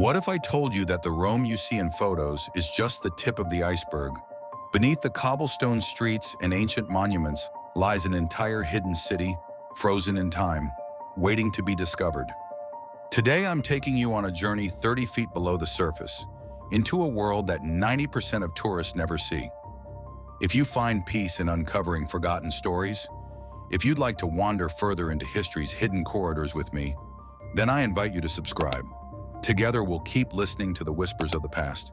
What if I told you that the Rome you see in photos is just the tip of the iceberg? Beneath the cobblestone streets and ancient monuments lies an entire hidden city, frozen in time, waiting to be discovered. Today I'm taking you on a journey 30 feet below the surface, into a world that 90% of tourists never see. If you find peace in uncovering forgotten stories, if you'd like to wander further into history's hidden corridors with me, then I invite you to subscribe. Together we'll keep listening to the whispers of the past.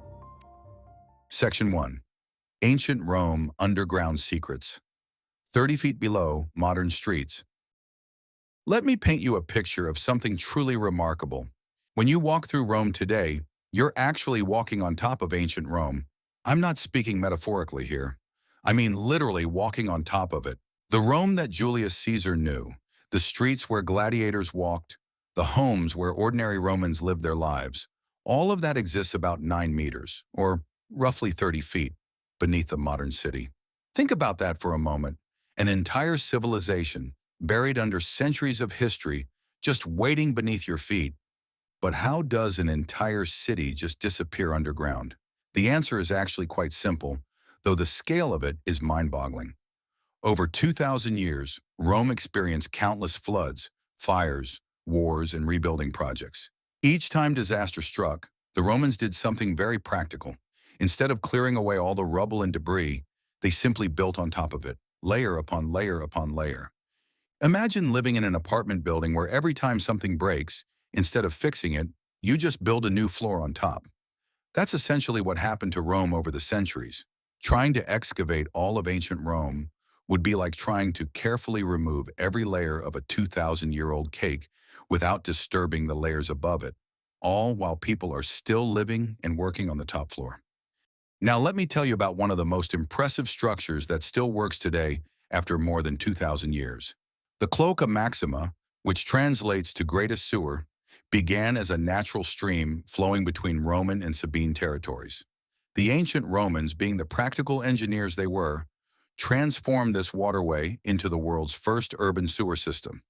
Section 1. Ancient Rome Underground Secrets. 30 feet below modern streets. Let me paint you a picture of something truly remarkable. When you walk through Rome today, you're actually walking on top of ancient Rome. I'm not speaking metaphorically here. I mean literally walking on top of it. The Rome that Julius Caesar knew, the streets where gladiators walked, the homes where ordinary Romans lived their lives, all of that exists about 9 meters, or roughly 30 feet, beneath the modern city. Think about that for a moment. An entire civilization, buried under centuries of history, just waiting beneath your feet. But how does an entire city just disappear underground? The answer is actually quite simple, though the scale of it is mind-boggling. Over 2,000 years, Rome experienced countless floods, fires, wars, and rebuilding projects. Each time disaster struck, the Romans did something very practical. Instead of clearing away all the rubble and debris, they simply built on top of it, layer upon layer upon layer. Imagine living in an apartment building where every time something breaks, instead of fixing it, you just build a new floor on top. That's essentially what happened to Rome over the centuries. Trying to excavate all of ancient Rome would be like trying to carefully remove every layer of a 2,000-year-old cake without disturbing the layers above it, all while people are still living and working on the top floor. Now let me tell you about one of the most impressive structures that still works today after more than 2,000 years. The Cloaca Maxima, which translates to greatest sewer, began as a natural stream flowing between Roman and Sabine territories. The ancient Romans, being the practical engineers they were, transformed this waterway into the world's first urban sewer system.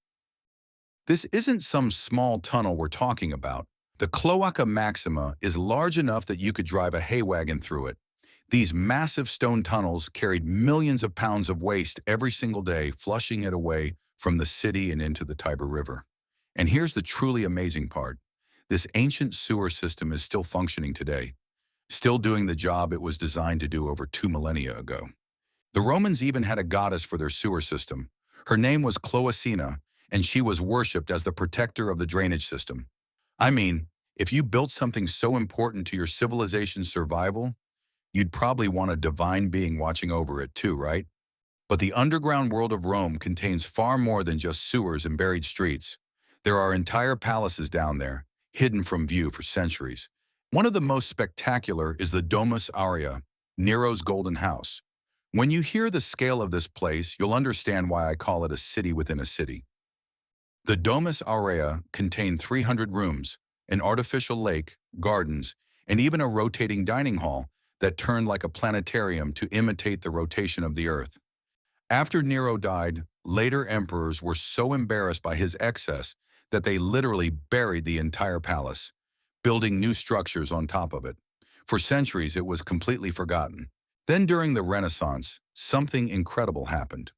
This isn't some small tunnel we're talking about. The Cloaca Maxima is large enough that you could drive a hay wagon through it. These massive stone tunnels carried millions of pounds of waste every single day, flushing it away from the city and into the Tiber River. And here's the truly amazing part. This ancient sewer system is still functioning today, still doing the job it was designed to do over 2 millennia ago. The Romans even had a goddess for their sewer system. Her name was Cloacina, and she was worshipped as the protector of the drainage system. I mean, if you built something so important to your civilization's survival, you'd probably want a divine being watching over it too, right? But the underground world of Rome contains far more than just sewers and buried streets. There are entire palaces down there, hidden from view for centuries. One of the most spectacular is the Domus Aurea, Nero's Golden House. When you hear the scale of this place, you'll understand why I call it a city within a city. The Domus Aurea contained 300 rooms, an artificial lake, gardens, and even a rotating dining hall that turned like a planetarium to imitate the rotation of the Earth. After Nero died, later emperors were so embarrassed by his excess that they literally buried the entire palace, building new structures on top of it. For centuries, it was completely forgotten. Then during the Renaissance, something incredible happened.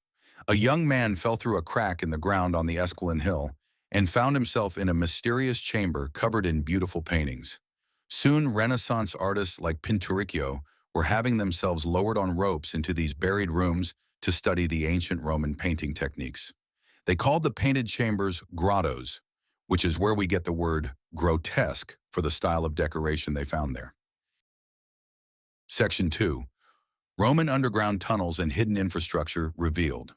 A young man fell through a crack in the ground on the Esquiline Hill and found himself in a mysterious chamber covered in beautiful paintings. Soon, Renaissance artists like Pinturicchio were having themselves lowered on ropes into these buried rooms to study the ancient Roman painting techniques. They called the painted chambers grottos, which is where we get the word grotesque for the style of decoration they found there. Section 2. Roman underground tunnels and hidden infrastructure revealed.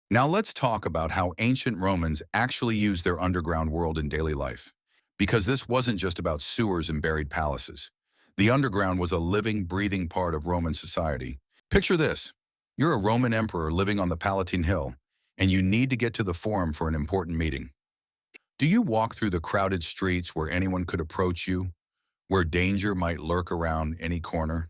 Now let's talk about how ancient Romans actually used their underground world in daily life. Because this wasn't just about sewers and buried palaces. The underground was a living, breathing part of Roman society. Picture this. You're a Roman emperor living on the Palatine Hill, and you need to get to the Forum for an important meeting. Do you walk through the crowded streets where anyone could approach you, where danger might lurk around any corner?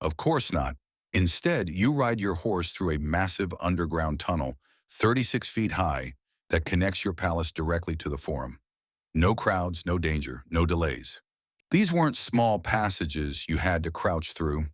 Of course not. Instead, you ride your horse through a massive underground tunnel, 36 feet high, that connects your palace directly to the Forum. No crowds, no danger, no delays. These weren't small passages you had to crouch through.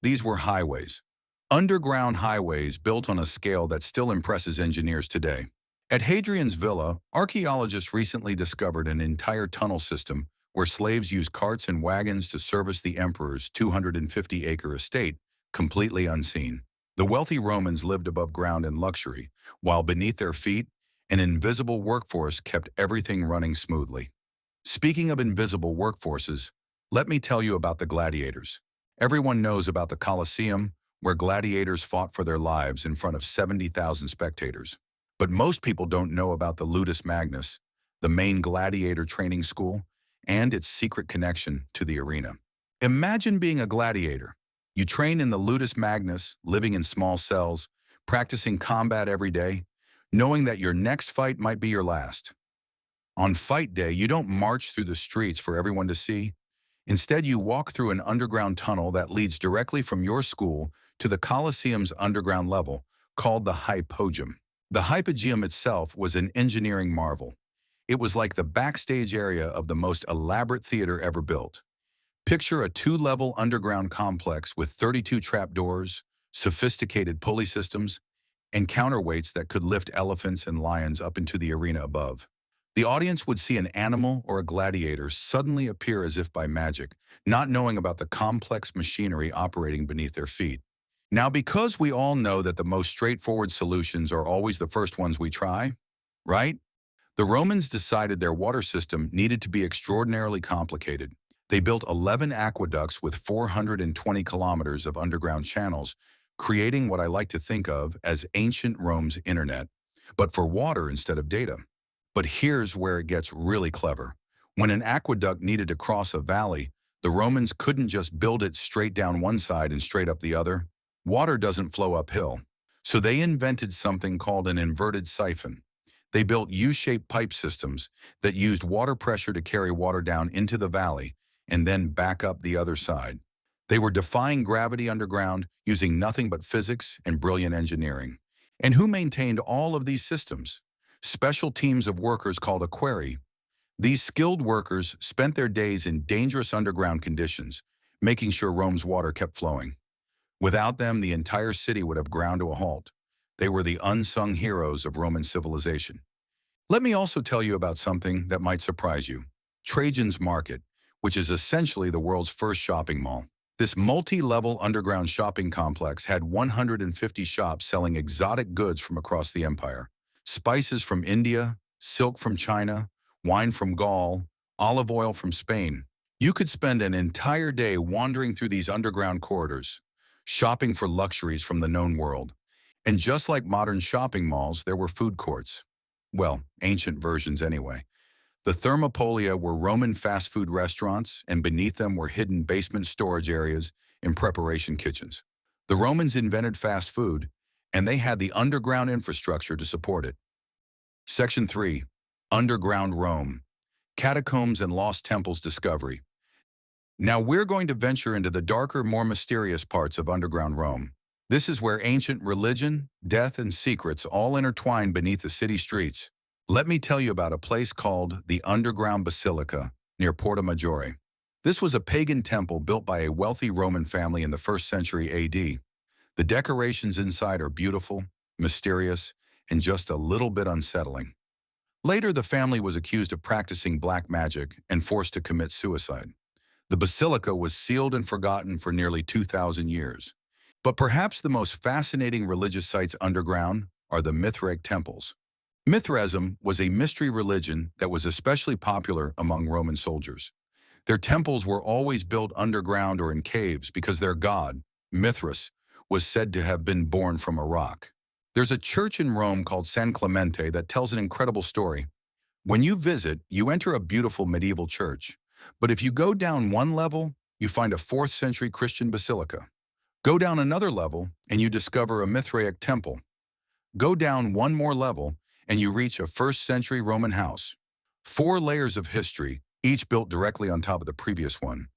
These were highways. Underground highways built on a scale that still impresses engineers today. At Hadrian's Villa, archaeologists recently discovered an entire tunnel system where slaves used carts and wagons to service the emperor's 250-acre estate, completely unseen. The wealthy Romans lived above ground in luxury, while beneath their feet, an invisible workforce kept everything running smoothly. Speaking of invisible workforces, let me tell you about the gladiators. Everyone knows about the Colosseum, where gladiators fought for their lives in front of 70,000 spectators. But most people don't know about the Ludus Magnus, the main gladiator training school, and its secret connection to the arena. Imagine being a gladiator. You train in the Ludus Magnus, living in small cells, practicing combat every day, knowing that your next fight might be your last. On fight day, you don't march through the streets for everyone to see. Instead, you walk through an underground tunnel that leads directly from your school to the Colosseum's underground level, called the Hypogeum. The Hypogeum itself was an engineering marvel. It was like the backstage area of the most elaborate theater ever built. Picture a two-level underground complex with 32 trapdoors, sophisticated pulley systems, and counterweights that could lift elephants and lions up into the arena above. The audience would see an animal or a gladiator suddenly appear as if by magic, not knowing about the complex machinery operating beneath their feet. Now, because we all know that the most straightforward solutions are always the first ones we try, right? The Romans decided their water system needed to be extraordinarily complicated. They built 11 aqueducts with 420 kilometers of underground channels, creating what I like to think of as ancient Rome's internet, but for water instead of data. But here's where it gets really clever. When an aqueduct needed to cross a valley, the Romans couldn't just build it straight down one side and straight up the other. Water doesn't flow uphill. So they invented something called an inverted siphon. They built U-shaped pipe systems that used water pressure to carry water down into the valley and then back up the other side. They were defying gravity underground, using nothing but physics and brilliant engineering. And who maintained all of these systems? Special teams of workers called a quarry. These skilled workers spent their days in dangerous underground conditions, making sure Rome's water kept flowing. Without them, the entire city would have ground to a halt. They were the unsung heroes of Roman civilization. Let me also tell you about something that might surprise you. Trajan's Market, which is essentially the world's first shopping mall. This multi-level underground shopping complex had 150 shops selling exotic goods from across the empire. Spices from India, silk from China, wine from Gaul, olive oil from Spain. You could spend an entire day wandering through these underground corridors, shopping for luxuries from the known world. And just like modern shopping malls, there were food courts. Well, ancient versions anyway. The Thermopolia were Roman fast food restaurants, and beneath them were hidden basement storage areas and preparation kitchens. The Romans invented fast food, and they had the underground infrastructure to support it. Section 3. Underground Rome. Catacombs and Lost Temples Discovery. Now we're going to venture into the darker, more mysterious parts of underground Rome. This is where ancient religion, death, and secrets all intertwine beneath the city streets. Let me tell you about a place called the Underground Basilica near Porta Maggiore. This was a pagan temple built by a wealthy Roman family in the 1st century AD. The decorations inside are beautiful, mysterious, and just a little bit unsettling. Later, the family was accused of practicing black magic and forced to commit suicide. The basilica was sealed and forgotten for nearly 2,000 years. But perhaps the most fascinating religious sites underground are the Mithraic temples. Mithraism was a mystery religion that was especially popular among Roman soldiers. Their temples were always built underground or in caves because their god, Mithras, was said to have been born from a rock. There's a church in Rome called San Clemente that tells an incredible story. When you visit, you enter a beautiful medieval church. But if you go down one level, you find a 4th century Christian basilica. Go down another level, and you discover a Mithraic temple. Go down one more level, and you reach a 1st century Roman house. 4 layers of history, each built directly on top of the previous one.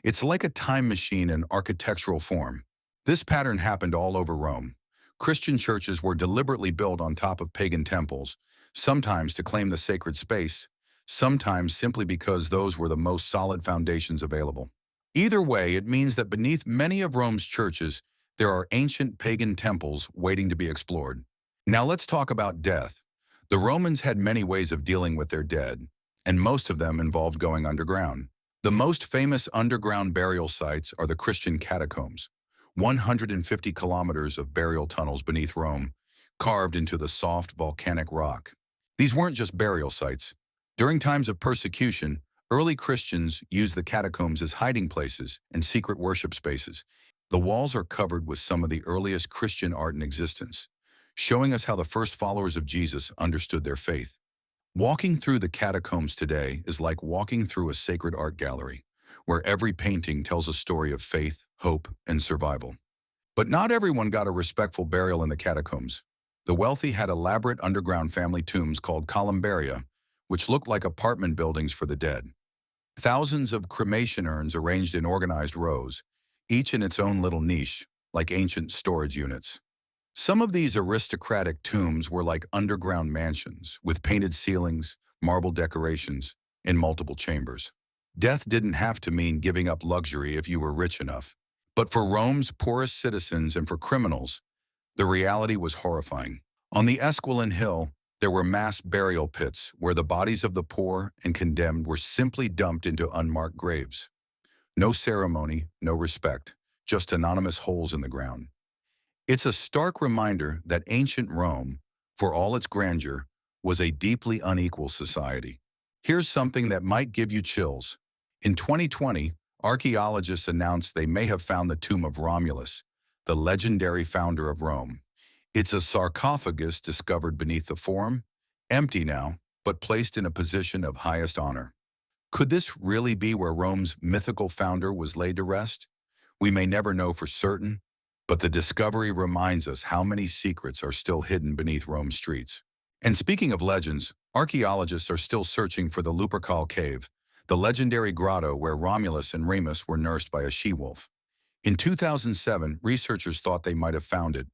It's like a time machine in architectural form. This pattern happened all over Rome. Christian churches were deliberately built on top of pagan temples, sometimes to claim the sacred space, sometimes simply because those were the most solid foundations available. Either way, it means that beneath many of Rome's churches, there are ancient pagan temples waiting to be explored. Now let's talk about death. The Romans had many ways of dealing with their dead, and most of them involved going underground. The most famous underground burial sites are the Christian catacombs, 150 kilometers of burial tunnels beneath Rome, carved into the soft volcanic rock. These weren't just burial sites. During times of persecution, early Christians used the catacombs as hiding places and secret worship spaces. The walls are covered with some of the earliest Christian art in existence, showing us how the first followers of Jesus understood their faith. Walking through the catacombs today is like walking through a sacred art gallery, where every painting tells a story of faith, hope, and survival. But not everyone got a respectful burial in the catacombs. The wealthy had elaborate underground family tombs called columbaria, which looked like apartment buildings for the dead. Thousands of cremation urns arranged in organized rows, each in its own little niche, like ancient storage units. Some of these aristocratic tombs were like underground mansions, with painted ceilings, marble decorations, and multiple chambers. Death didn't have to mean giving up luxury if you were rich enough. But for Rome's poorest citizens and for criminals, the reality was horrifying. On the Esquiline Hill, there were mass burial pits where the bodies of the poor and condemned were simply dumped into unmarked graves. No ceremony, no respect, just anonymous holes in the ground. It's a stark reminder that ancient Rome, for all its grandeur, was a deeply unequal society. Here's something that might give you chills. In 2020, archaeologists announced they may have found the tomb of Romulus, the legendary founder of Rome. It's a sarcophagus discovered beneath the Forum, empty now, but placed in a position of highest honor. Could this really be where Rome's mythical founder was laid to rest? We may never know for certain, but the discovery reminds us how many secrets are still hidden beneath Rome's streets. And speaking of legends, archaeologists are still searching for the Lupercal Cave, the legendary grotto where Romulus and Remus were nursed by a she-wolf. In 2007, researchers thought they might have found it,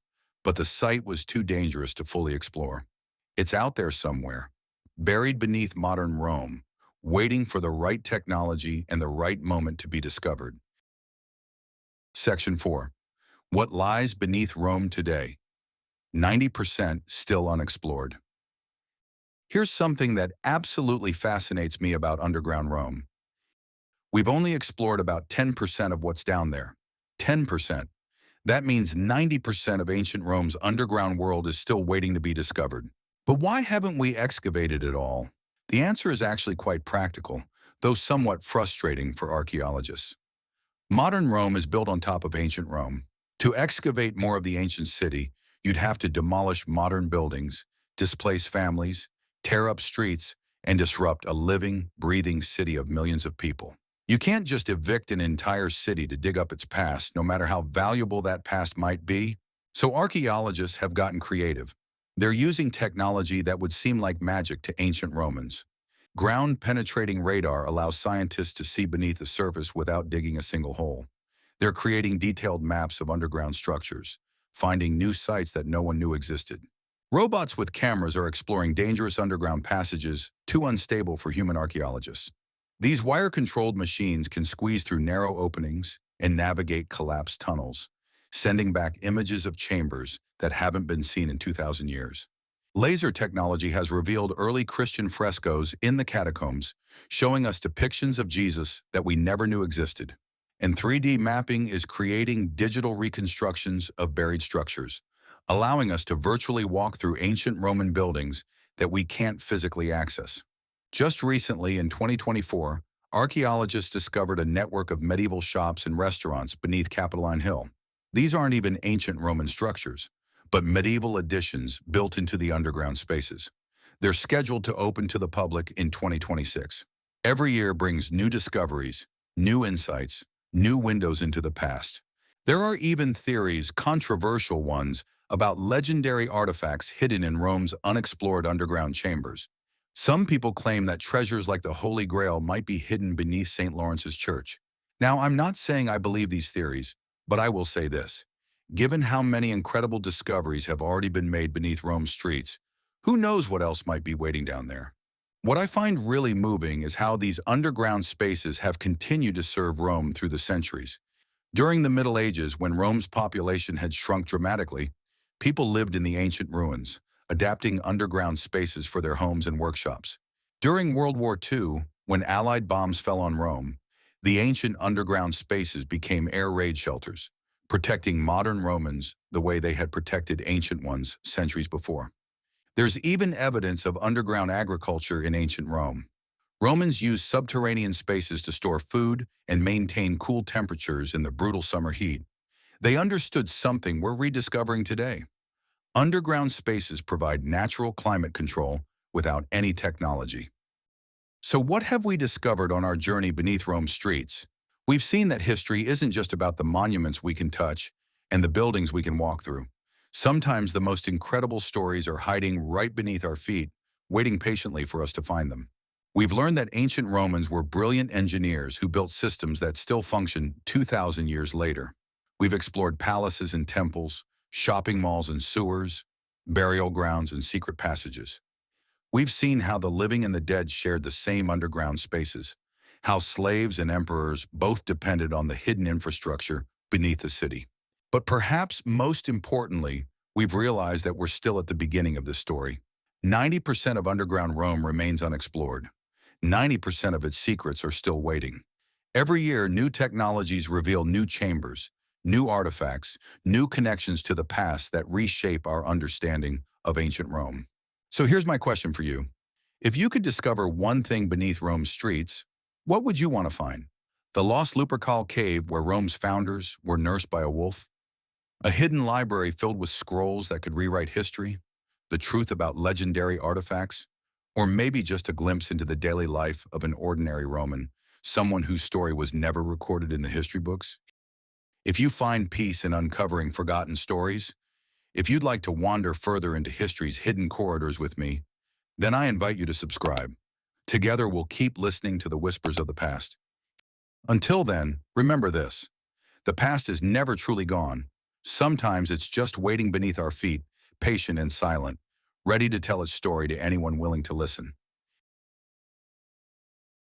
but the site was too dangerous to fully explore. It's out there somewhere, buried beneath modern Rome, waiting for the right technology and the right moment to be discovered. Section 4. What lies beneath Rome today? 90% still unexplored. Here's something that absolutely fascinates me about underground Rome. We've only explored about 10% of what's down there. 10%. That means 90% of ancient Rome's underground world is still waiting to be discovered. But why haven't we excavated it all? The answer is actually quite practical, though somewhat frustrating for archaeologists. Modern Rome is built on top of ancient Rome. To excavate more of the ancient city, you'd have to demolish modern buildings, displace families, tear up streets, and disrupt a living, breathing city of millions of people. You can't just evict an entire city to dig up its past, no matter how valuable that past might be. So archaeologists have gotten creative. They're using technology that would seem like magic to ancient Romans. Ground-penetrating radar allows scientists to see beneath the surface without digging a single hole. They're creating detailed maps of underground structures, finding new sites that no one knew existed. Robots with cameras are exploring dangerous underground passages too unstable for human archaeologists. These wire-controlled machines can squeeze through narrow openings and navigate collapsed tunnels, sending back images of chambers that haven't been seen in 2,000 years. Laser technology has revealed early Christian frescoes in the catacombs, showing us depictions of Jesus that we never knew existed. And 3D mapping is creating digital reconstructions of buried structures, allowing us to virtually walk through ancient Roman buildings that we can't physically access. Just recently, in 2024, archaeologists discovered a network of medieval shops and restaurants beneath Capitoline Hill. These aren't even ancient Roman structures, but medieval additions built into the underground spaces. They're scheduled to open to the public in 2026. Every year brings new discoveries, new insights, new windows into the past. There are even theories, controversial ones, about legendary artifacts hidden in Rome's unexplored underground chambers. Some people claim that treasures like the Holy Grail might be hidden beneath St. Lawrence's Church. Now, I'm not saying I believe these theories, but I will say this. Given how many incredible discoveries have already been made beneath Rome's streets, who knows what else might be waiting down there? What I find really moving is how these underground spaces have continued to serve Rome through the centuries. During the Middle Ages, when Rome's population had shrunk dramatically, people lived in the ancient ruins, adapting underground spaces for their homes and workshops. During World War II, when Allied bombs fell on Rome, the ancient underground spaces became air raid shelters, protecting modern Romans the way they had protected ancient ones centuries before. There's even evidence of underground agriculture in ancient Rome. Romans used subterranean spaces to store food and maintain cool temperatures in the brutal summer heat. They understood something we're rediscovering today. Underground spaces provide natural climate control without any technology. So what have we discovered on our journey beneath Rome's streets? We've seen that history isn't just about the monuments we can touch and the buildings we can walk through. Sometimes the most incredible stories are hiding right beneath our feet, waiting patiently for us to find them. We've learned that ancient Romans were brilliant engineers who built systems that still function 2,000 years later. We've explored palaces and temples, shopping malls and sewers, burial grounds and secret passages. We've seen how the living and the dead shared the same underground spaces, how slaves and emperors both depended on the hidden infrastructure beneath the city. But perhaps most importantly, we've realized that we're still at the beginning of this story. 90% of underground Rome remains unexplored. 90% of its secrets are still waiting. Every year, new technologies reveal new chambers, new artifacts, new connections to the past that reshape our understanding of ancient Rome. So here's my question for you. If you could discover one thing beneath Rome's streets, what would you want to find? The lost Lupercal cave where Rome's founders were nursed by a wolf? A hidden library filled with scrolls that could rewrite history? The truth about legendary artifacts? Or maybe just a glimpse into the daily life of an ordinary Roman, someone whose story was never recorded in the history books? If you find peace in uncovering forgotten stories, if you'd like to wander further into history's hidden corridors with me, then I invite you to subscribe. Together we'll keep listening to the whispers of the past. Until then, remember this. The past is never truly gone. Sometimes it's just waiting beneath our feet, patient and silent, ready to tell its story to anyone willing to listen.